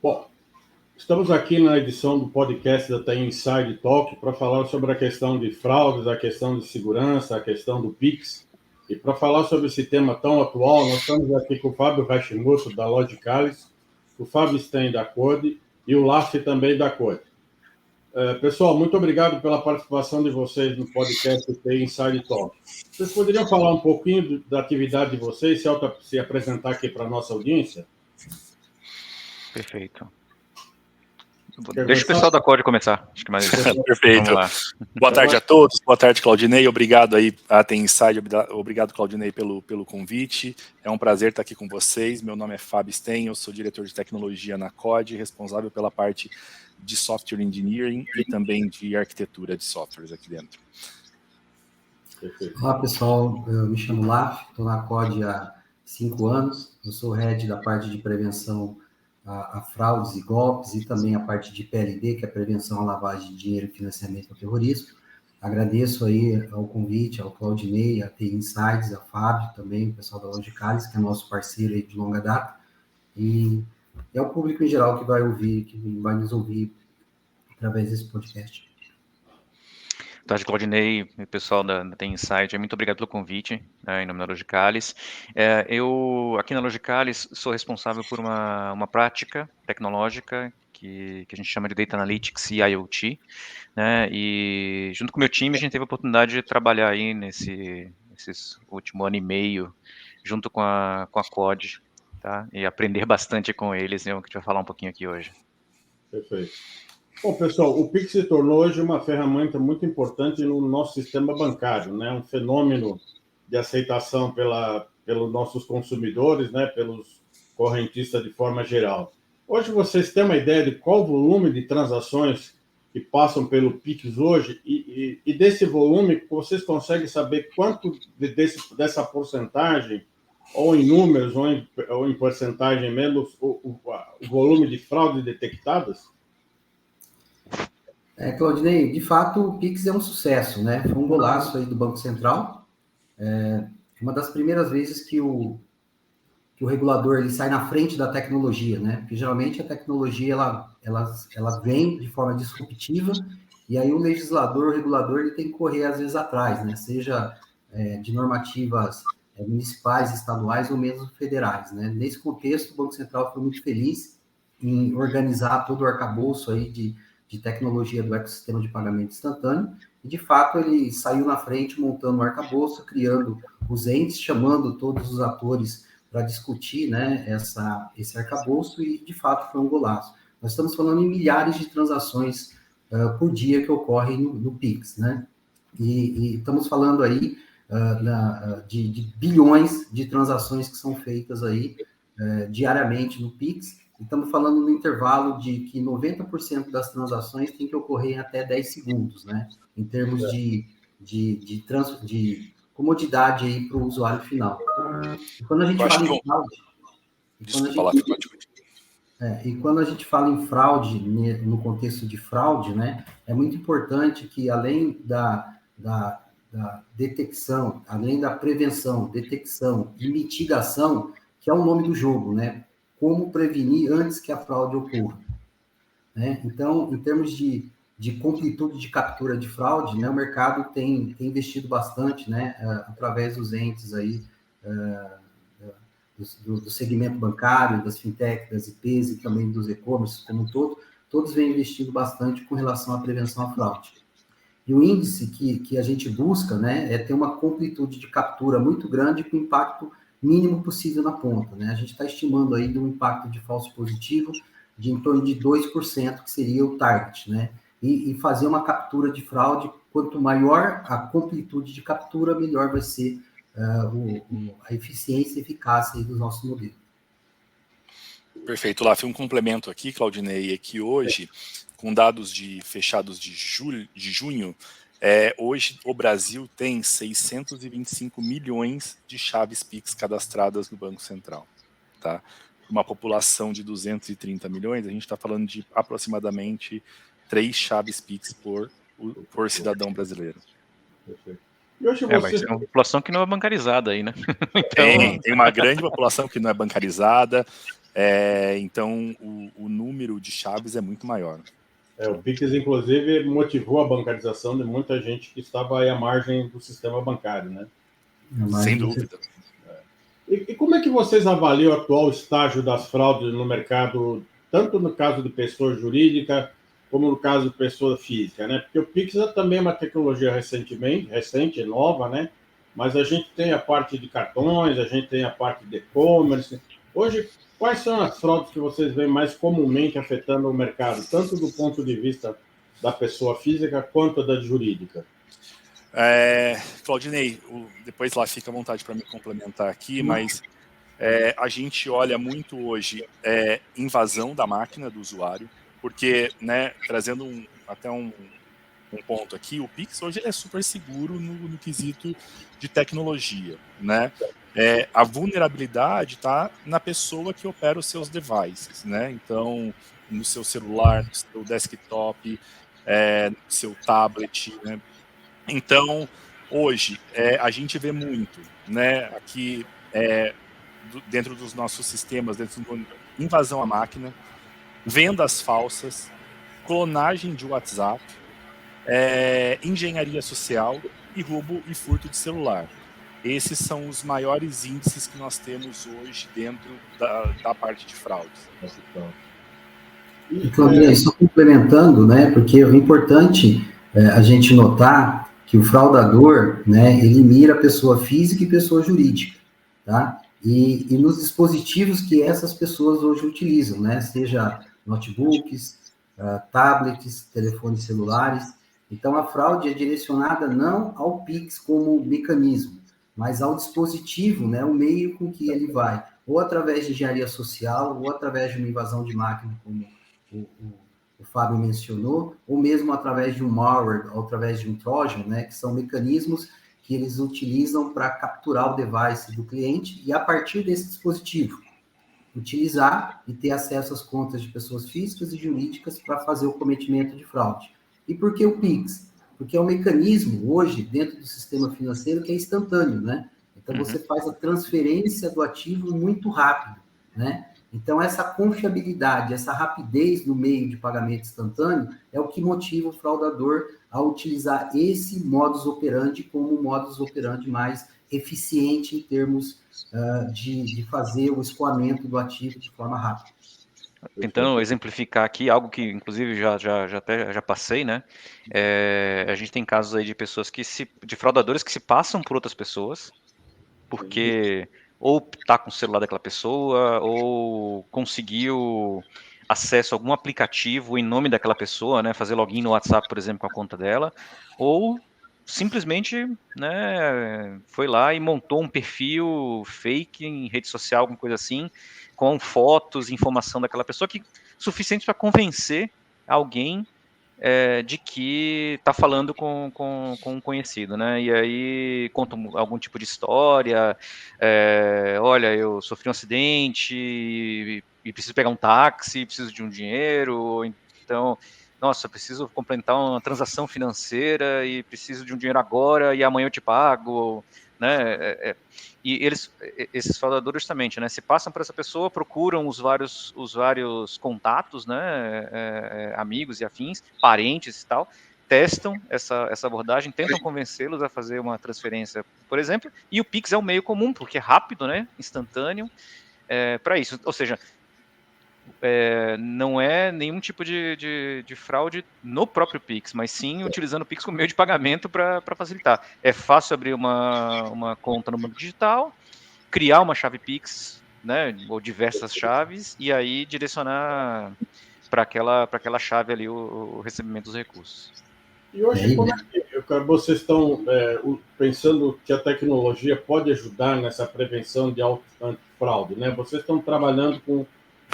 Bom, estamos aqui na edição do podcast da TI Inside Talk para falar sobre a questão de fraudes, a questão de segurança, a questão do Pix. E para falar sobre esse tema tão atual, nós estamos aqui com o Fábio Hashimoto, da Logicalis, o Fábio Stein, da Code, e o Laf também da Code. Pessoal, muito obrigado pela participação de vocês no podcast TI Inside Talk. Vocês poderiam falar um pouquinho da atividade de vocês, se apresentar aqui para a nossa audiência? Perfeito. Deixa o pessoal da Code começar. Acho que mais... Perfeito. Boa tarde a todos. Boa tarde, Claudinei. Obrigado aí a TI Inside. Obrigado, Claudinei, pelo convite. É um prazer estar aqui com vocês. Meu nome é Fábio Stein, eu sou diretor de tecnologia na Code, responsável pela parte de software engineering e também de arquitetura de softwares aqui dentro. Olá, pessoal. Eu me chamo Laf, estou na Code há 5 anos. Eu sou head da parte de prevenção a fraudes e golpes e também a parte de PLD, que é a prevenção à lavagem de dinheiro e financiamento ao terrorismo. Agradeço aí ao convite, ao Claudinei, a TI Insights, a Fábio também, o pessoal da Logicalis, que é nosso parceiro aí de longa data, e é o público em geral que vai ouvir, que vai nos ouvir através desse podcast. Boa tarde, Claudinei, pessoal da TI Insight, muito obrigado pelo convite, em nome da Logicalis. Eu, aqui na Logicalis, sou responsável por uma prática tecnológica que a gente chama de Data Analytics e IoT, né, e junto com o meu time a gente teve a oportunidade de trabalhar aí nesses último ano e meio, junto com a Code, tá, e aprender bastante com eles, né, que a gente vai falar um pouquinho aqui hoje. Perfeito. Bom, pessoal, o Pix se tornou hoje uma ferramenta muito importante no nosso sistema bancário, né? Um fenômeno de aceitação pelos nossos consumidores, né? Pelos correntistas de forma geral. Hoje vocês têm uma ideia de qual o volume de transações que passam pelo Pix hoje e desse volume vocês conseguem saber quanto dessa porcentagem, ou em números, ou em porcentagem menos, o volume de fraudes detectadas? Claudinei, de fato, o Pix é um sucesso, né? Foi um golaço aí do Banco Central. Uma das primeiras vezes que o regulador ele sai na frente da tecnologia, né? Porque geralmente a tecnologia ela vem de forma disruptiva e aí o legislador, o regulador, ele tem que correr às vezes atrás, né? Seja de normativas municipais, estaduais ou mesmo federais, né? Nesse contexto, o Banco Central foi muito feliz em organizar todo o arcabouço aí de tecnologia do ecossistema de pagamento instantâneo, e de fato ele saiu na frente montando um arcabouço, criando os entes, chamando todos os atores para discutir, né, esse arcabouço, e de fato foi um golaço. Nós estamos falando em milhares de transações por dia que ocorrem no Pix, né? E estamos falando aí de bilhões de transações que são feitas aí diariamente no Pix. Estamos falando no intervalo de que 90% das transações tem que ocorrer em até 10 segundos, né? Em termos de comodidade aí para o usuário final. E quando a gente fala em fraude... quando a gente fala em fraude, no contexto de fraude, né, é muito importante que, além da detecção, além da prevenção, detecção e mitigação, que é o nome do jogo, né? Como prevenir antes que a fraude ocorra, né? Então, em termos de completude de captura de fraude, né, o mercado tem investido bastante, né, através dos entes aí, do segmento bancário, das fintech, das IPs e também dos e-commerce como um todo, todos vêm investindo bastante com relação à prevenção à fraude. E o índice que a gente busca, né, é ter uma completude de captura muito grande com impacto mínimo possível na ponta, né? A gente está estimando aí um impacto de falso positivo de em torno de 2%, que seria o target, né? E fazer uma captura de fraude, quanto maior a completude de captura, melhor vai ser a eficiência e eficácia aí do nosso modelo. Perfeito, Laf, um complemento aqui, Claudinei, é que hoje, com dados fechados de junho, hoje o Brasil tem 625 milhões de chaves Pix cadastradas no Banco Central, tá? Uma população de 230 milhões, a gente está falando de aproximadamente 3 chaves Pix por cidadão brasileiro. Perfeito. E hoje você... Mas é uma população que não é bancarizada aí, né? Então... Tem uma grande população que não é bancarizada, então o número número de chaves é muito maior. O Pix, inclusive, motivou a bancarização de muita gente que estava aí à margem do sistema bancário, né? Sem dúvida. E como é que vocês avaliam o atual estágio das fraudes no mercado, tanto no caso de pessoa jurídica, como no caso de pessoa física, né? Porque o Pix também é uma tecnologia recente, nova, né? Mas a gente tem a parte de cartões, a gente tem a parte de e-commerce. Hoje, quais são as fraudes que vocês veem mais comumente afetando o mercado, tanto do ponto de vista da pessoa física quanto da jurídica? Claudinei, depois lá fica à vontade para me complementar aqui, mas a gente olha muito hoje invasão da máquina do usuário, porque, né, trazendo até um ponto aqui, o Pix hoje é super seguro no quesito de tecnologia, né? A vulnerabilidade está na pessoa que opera os seus devices, né? Então, no seu celular, no seu desktop, no seu tablet, né? Então, hoje, a gente vê muito, né, aqui dentro dos nossos sistemas, dentro do invasão à máquina, vendas falsas, clonagem de WhatsApp, engenharia social e roubo e furto de celular. Esses são os maiores índices que nós temos hoje dentro da parte de fraudes. E, Claudinei, só complementando, né, porque é importante a gente notar que o fraudador, né, ele mira pessoa física e pessoa jurídica, tá? E nos dispositivos que essas pessoas hoje utilizam, né, seja notebooks, tablets, telefones celulares. Então, a fraude é direcionada não ao Pix como mecanismo, mas ao dispositivo, né, o meio com que ele vai, ou através de engenharia social, ou através de uma invasão de máquina, como o Fábio mencionou, ou mesmo através de um malware, ou através de um Trojan, né, que são mecanismos que eles utilizam para capturar o device do cliente e, a partir desse dispositivo, utilizar e ter acesso às contas de pessoas físicas e jurídicas para fazer o cometimento de fraude. E por que o Pix? Porque é um mecanismo, hoje, dentro do sistema financeiro, que é instantâneo, né? Então, você faz a transferência do ativo muito rápido, né? Então, essa confiabilidade, essa rapidez no meio de pagamento instantâneo é o que motiva o fraudador a utilizar esse modus operandi como o modus operandi mais eficiente em termos de fazer o escoamento do ativo de forma rápida. Tentando exemplificar aqui algo que, inclusive, já passei, né? A gente tem casos aí de pessoas de fraudadores que se passam por outras pessoas, porque ou tá com o celular daquela pessoa, ou conseguiu acesso a algum aplicativo em nome daquela pessoa, né? Fazer login no WhatsApp, por exemplo, com a conta dela, ou simplesmente, né, foi lá e montou um perfil fake em rede social, alguma coisa assim, com fotos, informação daquela pessoa, suficiente para convencer alguém de que está falando com um conhecido, né? E aí conta algum tipo de história, olha, eu sofri um acidente e preciso pegar um táxi, preciso de um dinheiro, então, nossa, preciso completar uma transação financeira e preciso de um dinheiro agora e amanhã eu te pago, né? E esses fraudadores justamente, né, se passam por essa pessoa, procuram os vários contatos, né, amigos e afins, parentes e tal, testam essa abordagem, tentam convencê-los a fazer uma transferência, por exemplo, e o Pix é um meio comum, porque é rápido, né, instantâneo, para isso. Ou seja, não é nenhum tipo de fraude no próprio Pix, mas sim utilizando o Pix como meio de pagamento para facilitar. É fácil abrir uma conta no banco digital, criar uma chave Pix, né, ou diversas chaves, e aí direcionar para aquela chave ali o recebimento dos recursos. E hoje, como é que vocês estão pensando que a tecnologia pode ajudar nessa prevenção de antifraude, né? Vocês estão trabalhando com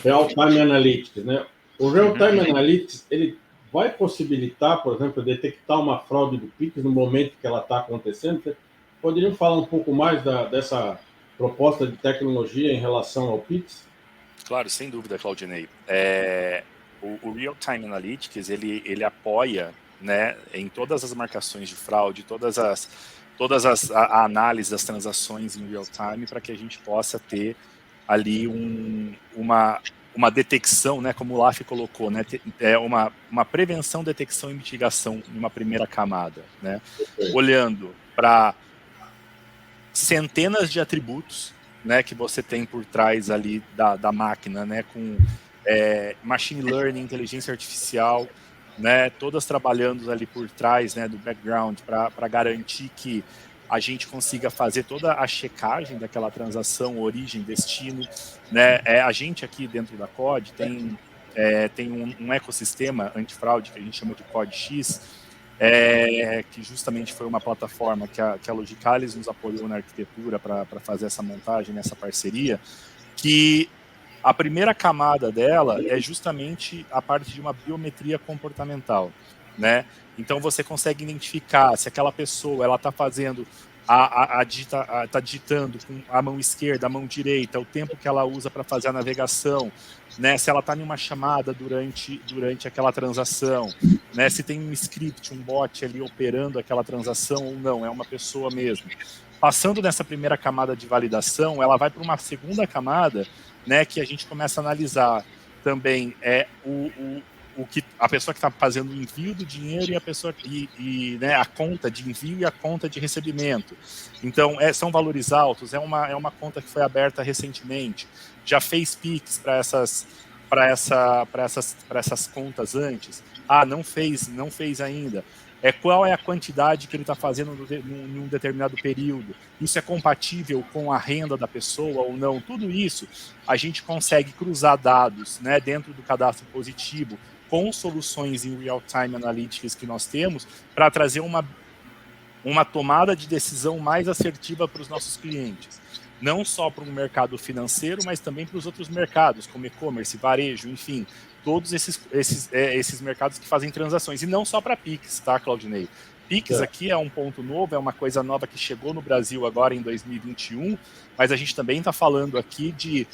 Real-Time Analytics, né? O Real-Time Analytics, ele vai possibilitar, por exemplo, detectar uma fraude do Pix no momento que ela está acontecendo? Vocês poderiam falar um pouco mais dessa proposta de tecnologia em relação ao Pix? Claro, sem dúvida, Claudinei. O Real-Time Analytics, ele apoia, né, em todas as marcações de fraude, a análise das transações em real time, para que a gente possa ter ali uma uma detecção, né, como o LAF colocou, né, é uma prevenção, detecção e mitigação em uma primeira camada, né, olhando para centenas de atributos, né, que você tem por trás ali da máquina, né, com machine learning, inteligência artificial, né, todas trabalhando ali por trás, né, do background para garantir que a gente consiga fazer toda a checagem daquela transação, origem, destino, né, a gente aqui dentro da COD tem um ecossistema antifraude que a gente chama de COD-X, que justamente foi uma plataforma que a Logicalis nos apoiou na arquitetura para fazer essa montagem, nessa parceria, que a primeira camada dela é justamente a parte de uma biometria comportamental, né? Então você consegue identificar se aquela pessoa ela está fazendo está digitando com a mão esquerda, a mão direita, o tempo que ela usa para fazer a navegação, né? Se ela está em uma chamada durante aquela transação, né? Se tem um script, um bot ali operando aquela transação ou não, é uma pessoa mesmo. Passando nessa primeira camada de validação, ela vai para uma segunda camada, né, que a gente começa a analisar também o que a pessoa que está fazendo o envio do dinheiro e a pessoa né, a conta de envio e a conta de recebimento. Então são valores altos. É uma conta que foi aberta recentemente. Já fez Pix para essas contas antes? Não fez ainda. Qual é a quantidade que ele está fazendo em um determinado período? Isso é compatível com a renda da pessoa ou não? Tudo isso a gente consegue cruzar dados, né, dentro do cadastro positivo com soluções em real-time analytics que nós temos para trazer uma tomada de decisão mais assertiva para os nossos clientes. Não só para o mercado financeiro, mas também para os outros mercados, como e-commerce, varejo, enfim, todos esses mercados que fazem transações. E não só para Pix, tá, Claudinei? Pix aqui é um ponto novo, é uma coisa nova que chegou no Brasil agora em 2021, mas a gente também está falando aqui de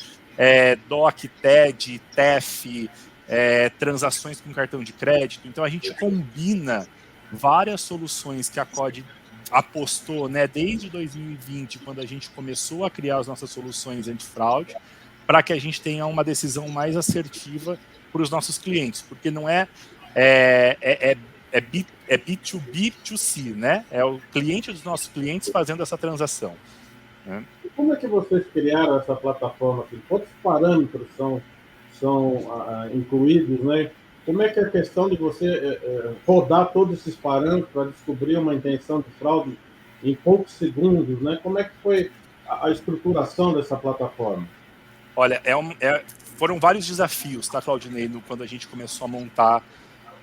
DOC, TED, TEF, transações com cartão de crédito. Então a gente combina várias soluções que a COD apostou, né, desde 2020, quando a gente começou a criar as nossas soluções antifraude, para que a gente tenha uma decisão mais assertiva para os nossos clientes, porque não é B2B, B2C, né? É o cliente dos nossos clientes fazendo essa transação. Né? E como é que vocês criaram essa plataforma? Quantos parâmetros são incluídos, né? Como é que é a questão de você rodar todos esses parâmetros para descobrir uma intenção de fraude em poucos segundos, né? Como é que foi a estruturação dessa plataforma? Olha, foram vários desafios, tá, Claudinei, quando a gente começou a montar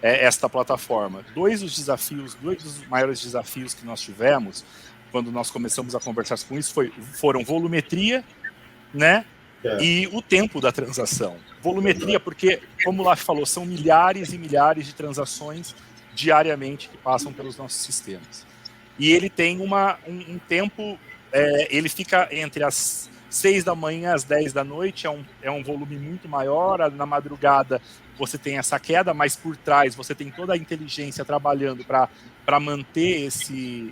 esta plataforma. Dois dos maiores desafios que nós tivemos, quando nós começamos a conversar com isso, foram volumetria, né? E o tempo da transação. Volumetria, porque, como o Laf falou, são milhares e milhares de transações diariamente que passam pelos nossos sistemas. E ele tem um tempo, ele fica entre as 6 da manhã às 10 da noite, é um volume muito maior. Na madrugada você tem essa queda, mas por trás você tem toda a inteligência trabalhando para manter esse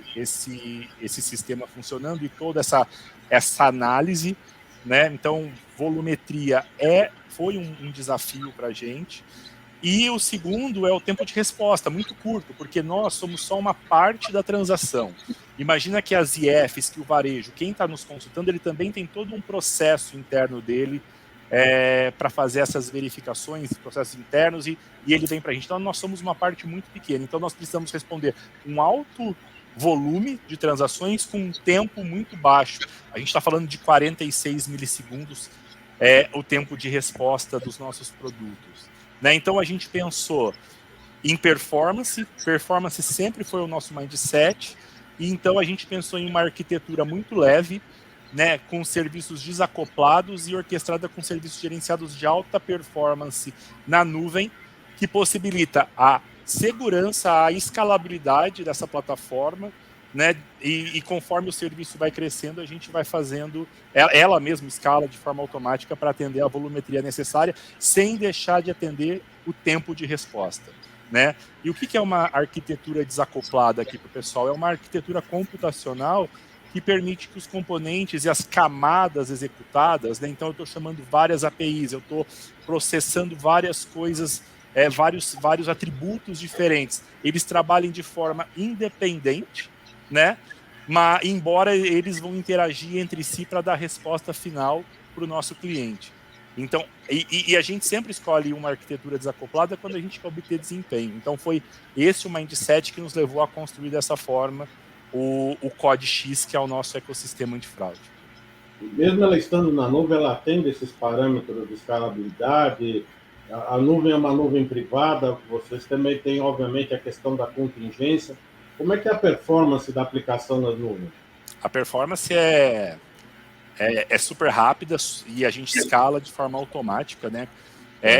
sistema funcionando e toda essa análise, né? Então, volumetria foi um desafio para a gente. E o segundo é o tempo de resposta, muito curto, porque nós somos só uma parte da transação. Imagina que as IFs, que o varejo, quem está nos consultando, ele também tem todo um processo interno dele para fazer essas verificações, processos internos, e ele vem para a gente. Então, nós somos uma parte muito pequena. Então, nós precisamos responder um alto volume de transações com um tempo muito baixo. A gente está falando de 46 milissegundos o tempo de resposta dos nossos produtos. Né? Então, a gente pensou em performance sempre foi o nosso mindset, e então a gente pensou em uma arquitetura muito leve, né, com serviços desacoplados e orquestrada com serviços gerenciados de alta performance na nuvem, que possibilita a segurança, a escalabilidade dessa plataforma, né? E conforme o serviço vai crescendo, a gente vai fazendo, ela mesma escala de forma automática para atender a volumetria necessária, sem deixar de atender o tempo de resposta, né? E o que é uma arquitetura desacoplada aqui para o pessoal? É uma arquitetura computacional que permite que os componentes e as camadas executadas, né? Então eu estou chamando várias APIs, eu estou processando várias coisas, vários atributos diferentes. Eles trabalhem de forma independente, né? Mas embora eles vão interagir entre si para dar a resposta final para o nosso cliente. Então, e a gente sempre escolhe uma arquitetura desacoplada quando a gente quer obter desempenho. Então foi esse o mindset que nos levou a construir dessa forma o Code X, que é o nosso ecossistema antifraude. Mesmo ela estando na nuvem, ela atende esses parâmetros de escalabilidade. A nuvem é uma nuvem privada, vocês também têm, obviamente, a questão da contingência. Como é que é a performance da aplicação nas nuvens? A performance é super rápida e a gente escala de forma automática, né?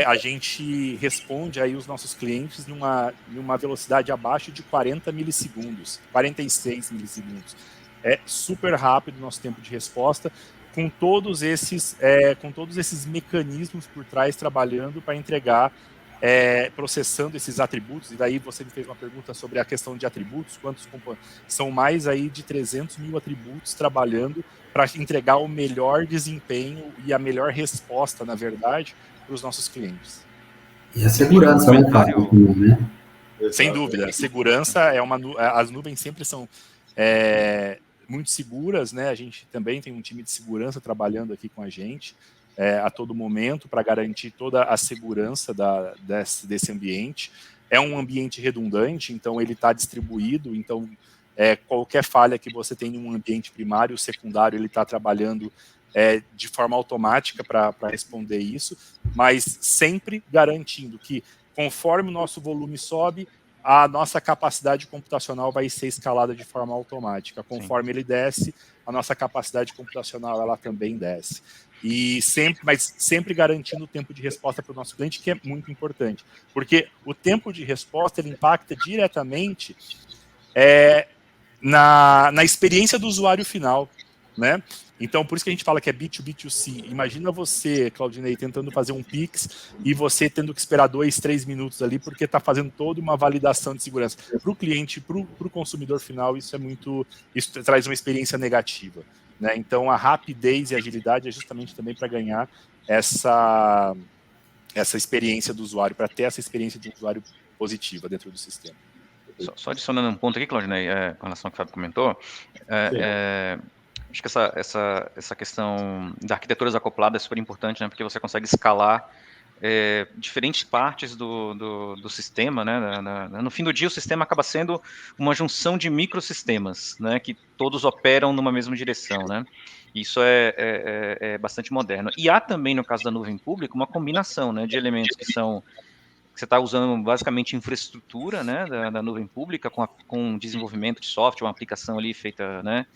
A gente responde aí os nossos clientes numa velocidade abaixo de 40 milissegundos, 46 milissegundos. É super rápido o nosso tempo de resposta, com todos esses mecanismos por trás trabalhando para entregar, processando esses atributos. E daí você me fez uma pergunta sobre a questão de atributos, quantos são mais aí de 300 mil atributos trabalhando para entregar o melhor desempenho e a melhor resposta, na verdade, para os nossos clientes. E a segurança, né, Fábio? Sem dúvida. A segurança as nuvens sempre são muito seguras, né? A gente também tem um time de segurança trabalhando aqui com a gente a todo momento para garantir toda a segurança desse ambiente. É um ambiente redundante, então ele está distribuído, então qualquer falha que você tem em um ambiente primário, secundário, ele está trabalhando de forma automática para responder isso, mas sempre garantindo que, conforme o nosso volume sobe, a nossa capacidade computacional vai ser escalada de forma automática. Conforme ele desce, a nossa capacidade computacional ela também desce. Mas sempre garantindo o tempo de resposta para o nosso cliente, que é muito importante, porque o tempo de resposta ele impacta diretamente na experiência do usuário final, né? Então, por isso que a gente fala que é B2B2C. Imagina você, Claudinei, tentando fazer um Pix e você tendo que esperar 2, 3 minutos ali, porque está fazendo toda uma validação de segurança. Para o cliente, para o consumidor final, isso traz uma experiência negativa, né? Então, a rapidez e a agilidade é justamente também para ganhar essa experiência do usuário, para ter essa experiência de usuário positiva dentro do sistema. Só adicionando um ponto aqui, Claudinei, com relação ao que o Fábio comentou, acho que essa questão da arquitetura desacoplada é super importante, né, porque você consegue escalar diferentes partes do sistema, né, no fim do dia o sistema acaba sendo uma junção de microsistemas, né, que todos operam numa mesma direção, né, isso é bastante moderno. E há também, no caso da nuvem pública, uma combinação, né, de elementos que você está usando basicamente infraestrutura, né, da nuvem pública com desenvolvimento de software, uma aplicação ali feita, né,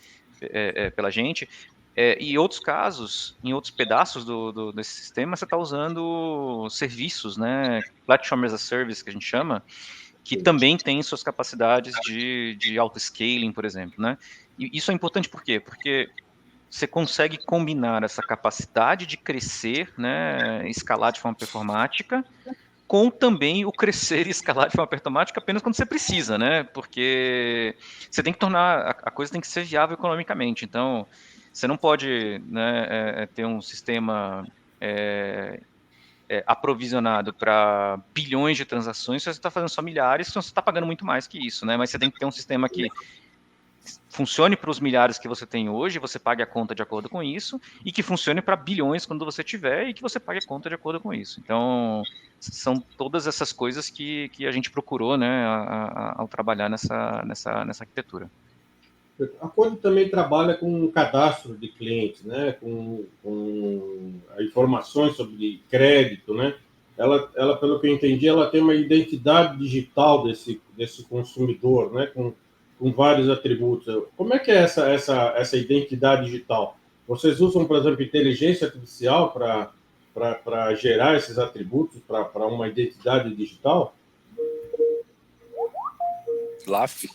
pela gente. E em outros casos, em outros pedaços desse sistema, você está usando serviços, né, Platform as a Service, que a gente chama, que também tem suas capacidades de auto-scaling, por exemplo, né. E isso é importante por quê? Porque você consegue combinar essa capacidade de crescer, né, escalar de forma performática, com também o crescer e escalar de forma automática apenas quando você precisa, né? Porque você tem que tornar, a coisa tem que ser viável economicamente. Então, você não pode, né, ter um sistema aprovisionado para bilhões de transações, se você está fazendo só milhares, então você está pagando muito mais que isso, né? Mas você tem que ter um sistema que funcione para os milhares que você tem hoje, você pague a conta de acordo com isso, e que funcione para bilhões quando você tiver, e que você pague a conta de acordo com isso. Então, são todas essas coisas que a gente procurou, né, ao trabalhar nessa arquitetura. A Code também trabalha com cadastro de clientes, né, com informações sobre crédito, né. Ela, pelo que eu entendi, ela tem uma identidade digital desse consumidor, né, com vários atributos. Como é que é essa identidade digital? Vocês usam, por exemplo, inteligência artificial para gerar esses atributos para uma identidade digital? LAF?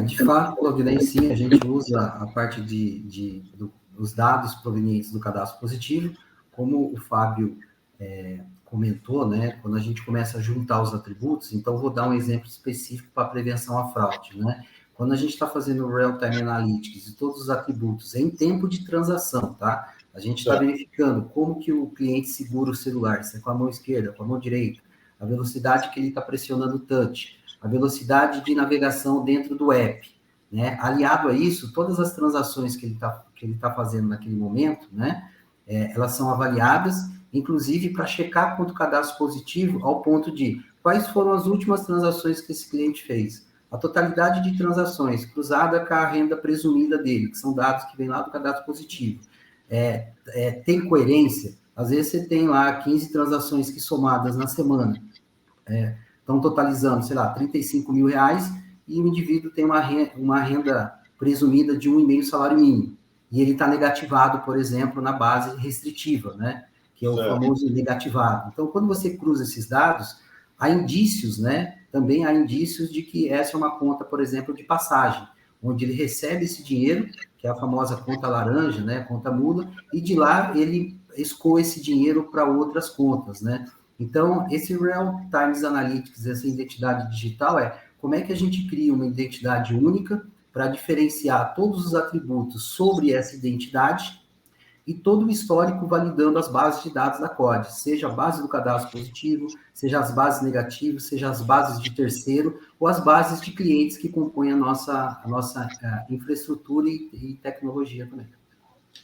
De fato, Claudinei, sim, a gente usa a parte dos dados provenientes do cadastro positivo, como o Fábio comentou, né, quando a gente começa a juntar os atributos, então vou dar um exemplo específico para prevenção à fraude, né? quando a gente está fazendo o Real-Time Analytics e todos os atributos em tempo de transação, tá? A gente está verificando como que o cliente segura o celular, se é com a mão esquerda, com a mão direita, a velocidade que ele está pressionando o touch, a velocidade de navegação dentro do app, né? Aliado a isso, todas as transações que ele tá fazendo naquele momento, né? Elas são avaliadas, inclusive para checar quanto cadastro positivo, ao ponto de quais foram as últimas transações que esse cliente fez. A totalidade de transações cruzada com a renda presumida dele, que são dados que vêm lá do cadastro positivo. Tem coerência? Às vezes você tem lá 15 transações que somadas na semana estão totalizando, sei lá, R$35 mil, e o indivíduo tem uma renda presumida de 1,5 salário mínimo. E ele está negativado, por exemplo, na base restritiva, né? Que é o famoso negativado. Então, quando você cruza esses dados, há indícios, né? Também há indícios de que essa é uma conta, por exemplo, de passagem, onde ele recebe esse dinheiro, que é a famosa conta laranja, né? Conta mula, e de lá ele escoa esse dinheiro para outras contas, né? Então, esse Real-Time Analytics, essa identidade digital, como é que a gente cria uma identidade única para diferenciar todos os atributos sobre essa identidade e todo o histórico validando as bases de dados da COD, seja a base do cadastro positivo, seja as bases negativas, seja as bases de terceiro, ou as bases de clientes que compõem a nossa infraestrutura e tecnologia também.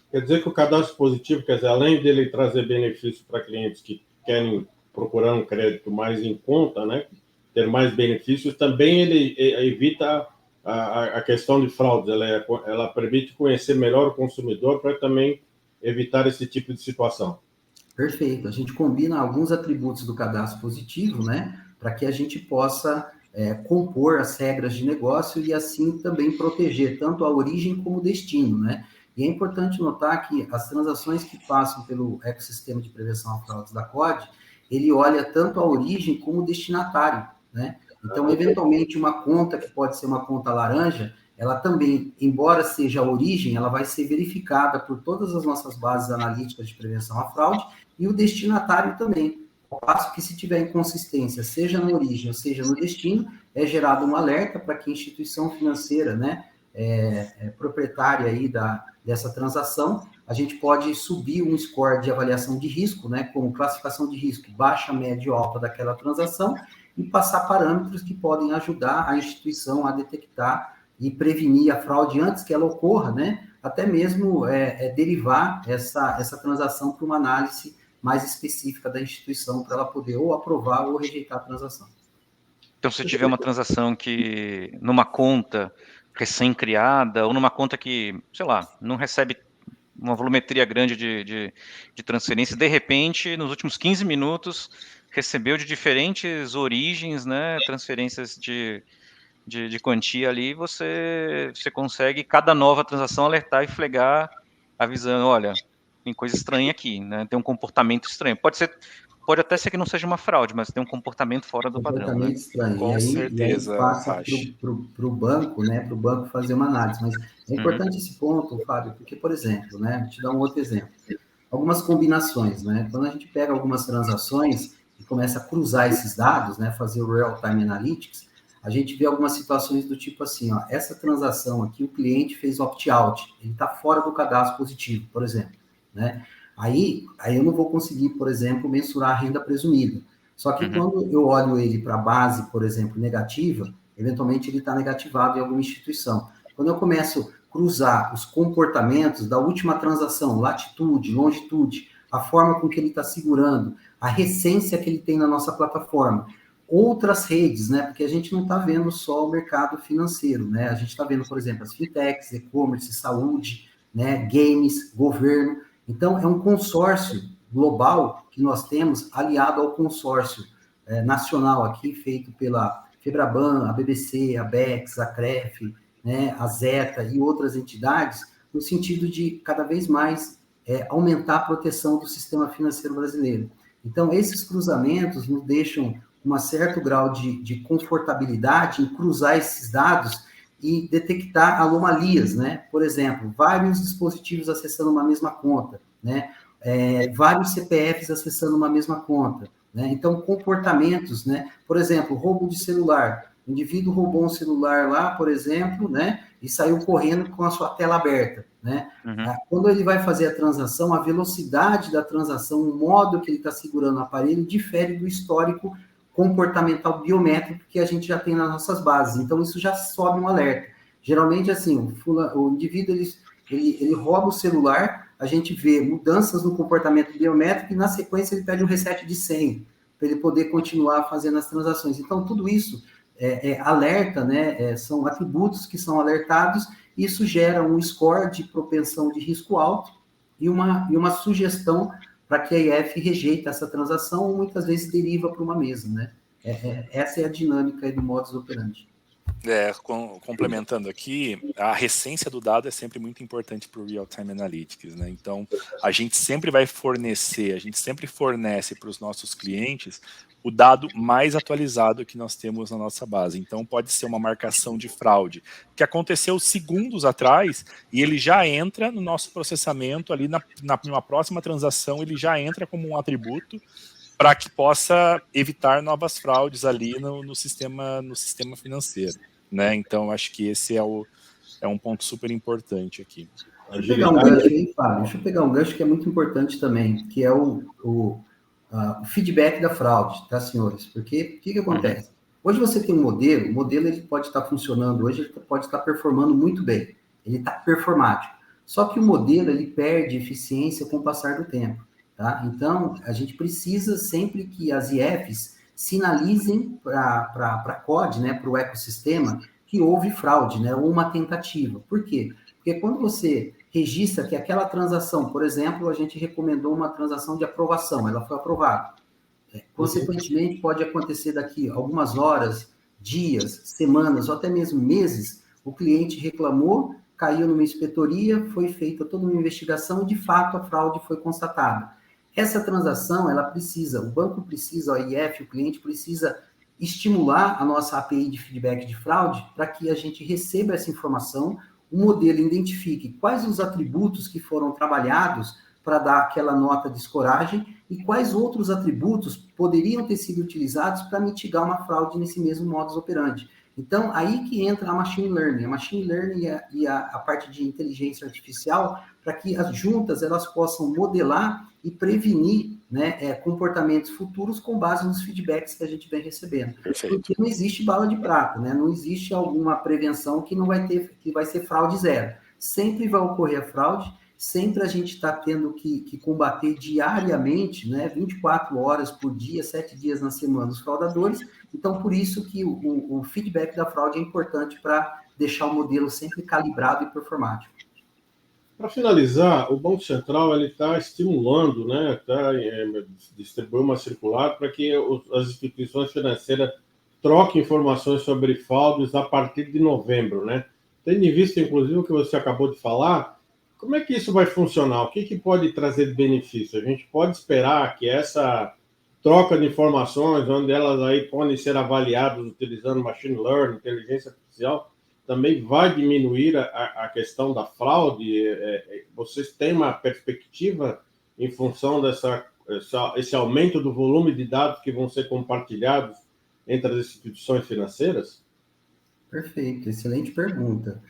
Quer dizer que o cadastro positivo, quer dizer, além dele trazer benefícios para clientes que querem procurar um crédito mais em conta, né, ter mais benefícios, também ele evita a questão de fraudes, ela permite conhecer melhor o consumidor para também evitar esse tipo de situação. Perfeito. A gente combina alguns atributos do cadastro positivo, né, para que a gente possa compor as regras de negócio e assim também proteger tanto a origem como o destino, né? E é importante notar que as transações que passam pelo ecossistema de prevenção a fraudes da COD, ele olha tanto a origem como o destinatário, né? Então, eventualmente, uma conta que pode ser uma conta laranja, ela também, embora seja a origem, ela vai ser verificada por todas as nossas bases analíticas de prevenção à fraude e o destinatário também. Ao passo que, se tiver inconsistência, seja na origem ou seja no destino, é gerado um alerta para que a instituição financeira, né, proprietária aí dessa transação, a gente pode subir um score de avaliação de risco, né, como classificação de risco baixa, média ou alta daquela transação, e passar parâmetros que podem ajudar a instituição a detectar e prevenir a fraude antes que ela ocorra, né? Até mesmo derivar essa transação para uma análise mais específica da instituição, para ela poder ou aprovar ou rejeitar a transação. Então, se tiver uma transação que, numa conta recém-criada, ou numa conta que, sei lá, não recebe uma volumetria grande de transferência, de repente, nos últimos 15 minutos, recebeu de diferentes origens, né, transferências de quantia ali, você consegue, cada nova transação, alertar e flegar, avisando, olha, tem coisa estranha aqui, né, tem um comportamento estranho. Pode até ser que não seja uma fraude, mas tem um comportamento fora do padrão. Comportamento estranho. Com certeza, e aí passa para o banco, né, para o banco fazer uma análise. Mas é importante esse ponto, Fábio, porque, por exemplo, né, vou te dar um outro exemplo. Algumas combinações, né? Quando a gente pega algumas transações e começa a cruzar esses dados, né, fazer o Real-Time Analytics, a gente vê algumas situações do tipo assim, ó, essa transação aqui, o cliente fez opt-out, ele está fora do cadastro positivo, por exemplo, né? Aí eu não vou conseguir, por exemplo, mensurar a renda presumida. Só que quando eu olho ele para a base, por exemplo, negativa, eventualmente ele está negativado em alguma instituição. Quando eu começo a cruzar os comportamentos da última transação, latitude, longitude, a forma com que ele está segurando, a recência que ele tem na nossa plataforma, outras redes, né? Porque a gente não está vendo só o mercado financeiro, né? A gente está vendo, por exemplo, as fintechs, e-commerce, saúde, né? Games, governo. Então, é um consórcio global que nós temos aliado ao consórcio nacional aqui, feito pela Febraban, a BBC, a BEX, a CREF, né, a Zeta e outras entidades, no sentido de cada vez mais aumentar a proteção do sistema financeiro brasileiro. Então, esses cruzamentos nos deixam um certo grau de confortabilidade em cruzar esses dados e detectar anomalias, né? Por exemplo, vários dispositivos acessando uma mesma conta, né? Vários CPFs acessando uma mesma conta, né? Então, comportamentos, né? Por exemplo, roubo de celular. O indivíduo roubou um celular lá, por exemplo, né, e saiu correndo com a sua tela aberta, né? Quando ele vai fazer a transação, a velocidade da transação, o modo que ele está segurando o aparelho, difere do histórico comportamental biométrico que a gente já tem nas nossas bases. Então, isso já sobe um alerta. Geralmente, assim, o indivíduo, ele rouba o celular, a gente vê mudanças no comportamento biométrico e, na sequência, ele pede um reset de senha para ele poder continuar fazendo as transações. Então, tudo isso alerta, né? São atributos que são alertados, e isso gera um score de propensão de risco alto e uma sugestão para que a IF rejeite essa transação ou muitas vezes deriva para uma mesa, né? Essa é a dinâmica do modus operandi. Complementando aqui, a recência do dado é sempre muito importante para o Real-Time Analytics, né? Então, a gente sempre fornece para os nossos clientes o dado mais atualizado que nós temos na nossa base. Então, pode ser uma marcação de fraude que aconteceu segundos atrás e ele já entra no nosso processamento ali numa próxima transação, ele já entra como um atributo para que possa evitar novas fraudes ali no sistema financeiro, né? Então, acho que esse é um ponto super importante aqui. Deixa eu pegar um gancho aí, Fábio. Deixa eu pegar um gancho que é muito importante também, que é o feedback da fraude, tá, senhores? Porque o que acontece? Hoje você tem um modelo, o modelo ele pode estar funcionando hoje, ele pode estar performando muito bem, ele está performático. Só que o modelo, ele perde eficiência com o passar do tempo, tá? Então, a gente precisa sempre que as IFs sinalizem para a COD, né, para o ecossistema, que houve fraude, né, ou uma tentativa. Por quê? Porque quando você registra que aquela transação, por exemplo, a gente recomendou uma transação de aprovação, ela foi aprovada. Consequentemente, pode acontecer daqui algumas horas, dias, semanas ou até mesmo meses, o cliente reclamou, caiu numa inspetoria, foi feita toda uma investigação e, de fato, a fraude foi constatada. Essa transação, o banco precisa, a IF, o cliente precisa estimular a nossa API de feedback de fraude para que a gente receba essa informação, o modelo identifique quais os atributos que foram trabalhados para dar aquela nota de escoragem e quais outros atributos poderiam ter sido utilizados para mitigar uma fraude nesse mesmo modus operandi. Então, aí que entra a machine learning. A machine learning e a parte de inteligência artificial para que as juntas elas possam modelar e prevenir, né, comportamentos futuros com base nos feedbacks que a gente vem recebendo. Perfeito. Porque não existe bala de prata, né? Não existe alguma prevenção que vai ser fraude zero. Sempre vai ocorrer a fraude, sempre a gente está tendo que combater diariamente, né, 24 horas por dia, 7 dias na semana, os fraudadores. Então, por isso que o feedback da fraude é importante para deixar o modelo sempre calibrado e performático. Para finalizar, o Banco Central está estimulando, né, distribuindo uma circular para que as instituições financeiras troquem informações sobre fraudes a partir de novembro, né? Tendo em vista, inclusive, o que você acabou de falar, como é que isso vai funcionar? O que pode trazer de benefício? A gente pode esperar que essa troca de informações, onde elas aí podem ser avaliadas utilizando machine learning, inteligência artificial, também vai diminuir a questão da fraude? Vocês têm uma perspectiva em função esse aumento do volume de dados que vão ser compartilhados entre as instituições financeiras? Perfeito, excelente pergunta.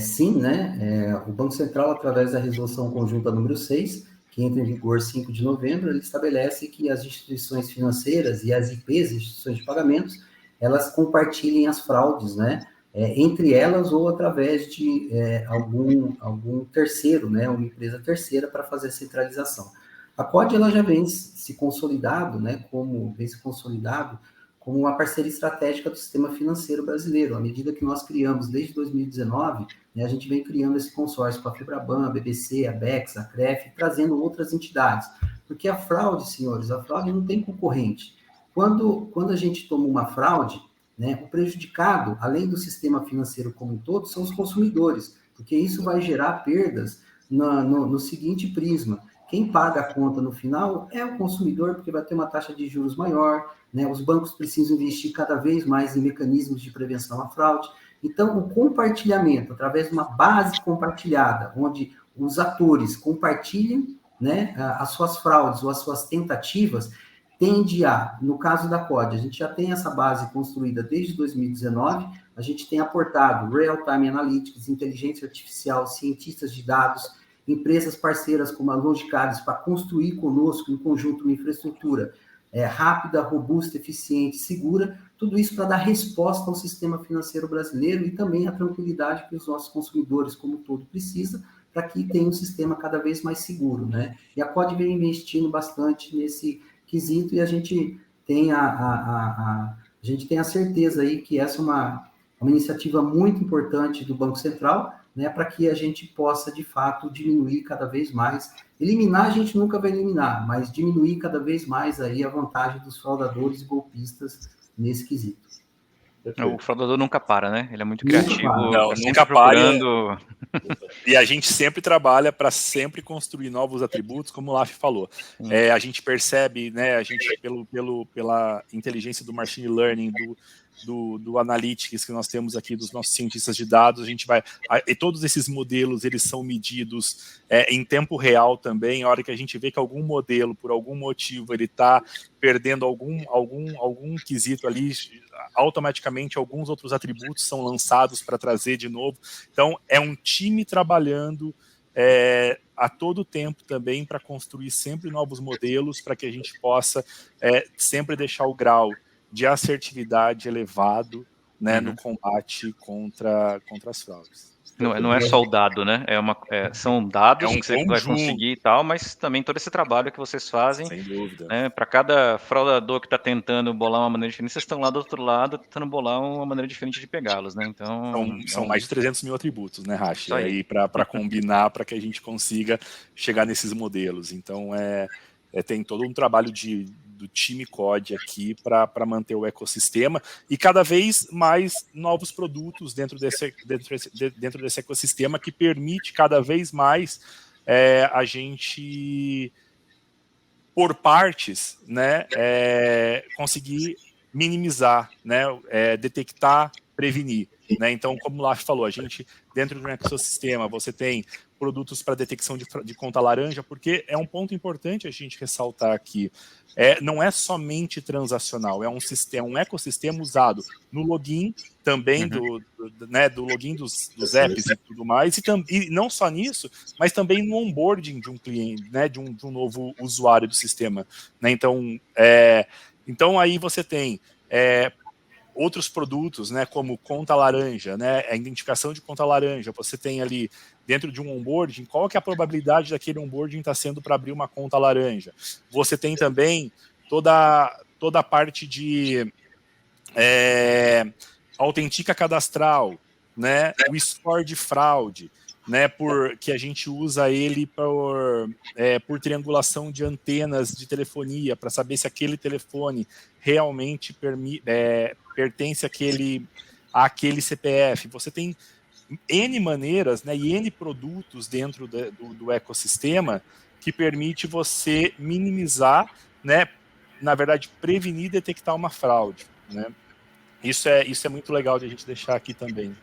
Sim, né? O Banco Central, através da resolução conjunta número 6, que entra em vigor 5 de novembro, ele estabelece que as instituições financeiras e as IPs, instituições de pagamentos, elas compartilhem as fraudes, né? Entre elas ou através de algum terceiro, né? Uma empresa terceira para fazer a centralização. A COD ela já vem se consolidado, né? Como uma parceria estratégica do sistema financeiro brasileiro. À medida que nós criamos, desde 2019, né, a gente vem criando esse consórcio com a Febraban, a BBC, a BEX, a CREF, trazendo outras entidades. Porque a fraude, senhores, a fraude não tem concorrente. Quando a gente toma uma fraude, né, o prejudicado, além do sistema financeiro como um todo, são os consumidores, porque isso vai gerar perdas no seguinte prisma. Quem paga a conta no final é o consumidor, porque vai ter uma taxa de juros maior, né? Os bancos precisam investir cada vez mais em mecanismos de prevenção à fraude. Então, o compartilhamento, através de uma base compartilhada, onde os atores compartilham, né, as suas fraudes ou as suas tentativas, tende a, no caso da COD, a gente já tem essa base construída desde 2019, a gente tem aportado Real-Time Analytics, inteligência artificial, cientistas de dados, empresas parceiras como a Logicalis para construir conosco em conjunto uma infraestrutura rápida, robusta, eficiente, segura, tudo isso para dar resposta ao sistema financeiro brasileiro e também a tranquilidade que os nossos consumidores como um todo precisam, para que tenha um sistema cada vez mais seguro, né? E a COD vem investindo bastante nesse quesito e a gente tem a gente tem a certeza aí que essa é uma iniciativa muito importante do Banco Central, né, para que a gente possa, de fato, diminuir cada vez mais. Eliminar a gente nunca vai eliminar, mas diminuir cada vez mais aí a vantagem dos fraudadores e golpistas nesse quesito. O fraudador nunca para, né? Ele é muito criativo. Não, tá nunca procurando... E a gente sempre trabalha para sempre construir novos atributos, como o Laf falou. A gente percebe, né, a gente pela inteligência do machine learning, do analytics que nós temos aqui, dos nossos cientistas de dados, a gente vai... E todos esses modelos, eles são medidos em tempo real também. A hora que a gente vê que algum modelo, por algum motivo, ele está perdendo algum quesito ali, automaticamente alguns outros atributos são lançados para trazer de novo. Então, é um time trabalhando a todo tempo também para construir sempre novos modelos, para que a gente possa sempre deixar o grau de assertividade elevado, né, no combate contra as fraudes. Não é só o dado, né? São dados que você vai conseguir e tal, mas também todo esse trabalho que vocês fazem. Sem dúvida. Né, para cada fraudador que está tentando bolar uma maneira diferente, vocês estão lá do outro lado tentando bolar uma maneira diferente de pegá-los, né? Então são mais de 300 mil atributos, né, Rashi? Aí para combinar, para que a gente consiga chegar nesses modelos. Então tem todo um trabalho do time COD aqui para manter o ecossistema e cada vez mais novos produtos dentro desse ecossistema que permite cada vez mais a gente, por partes, né, conseguir minimizar, né, detectar, prevenir. Né? Então, como o Laf falou, a gente, dentro de um ecossistema, você tem produtos para detecção de conta laranja, porque é um ponto importante a gente ressaltar aqui. Não é somente transacional, é um ecossistema usado no login também, do login dos apps e tudo mais, e não só nisso, mas também no onboarding de um cliente, né, de um novo usuário do sistema. Né? Então, aí você tem outros produtos, né, como conta laranja, né, a identificação de conta laranja, você tem ali dentro de um onboarding, qual que é a probabilidade daquele onboarding estar sendo para abrir uma conta laranja. Você tem também toda a parte de autentica cadastral, né, o score de fraude, né, que a gente usa ele por triangulação de antenas de telefonia, para saber se aquele telefone realmente pertence àquele CPF. Você tem N maneiras, né, e N produtos dentro do ecossistema que permite você minimizar, né, na verdade, prevenir e detectar uma fraude. Né? Isso é muito legal de a gente deixar aqui também.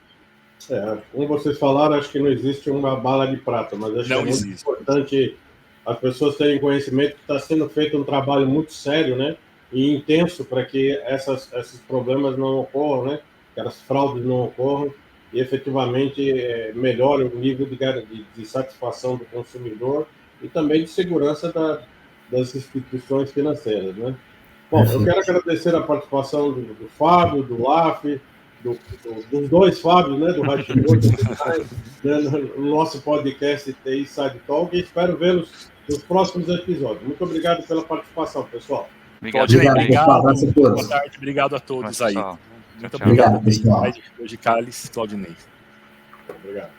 Como vocês falaram, acho que não existe uma bala de prata, mas acho que é muito importante as pessoas terem conhecimento que está sendo feito um trabalho muito sério, né, e intenso para que esses problemas não ocorram, né, que as fraudes não ocorram e efetivamente melhore o nível de satisfação do consumidor e também de segurança das instituições financeiras, né. Bom, eu quero agradecer a participação do Fábio, do Laf, dos dois Fábios, né, do Hashimoto, no nosso podcast TI Side Talk, e espero vê-los nos próximos episódios. Muito obrigado pela participação, pessoal. Obrigado. Boa tarde, obrigado a todos aí. Muito obrigado, pessoal. Hoje, Carlos Claudinei. Obrigado.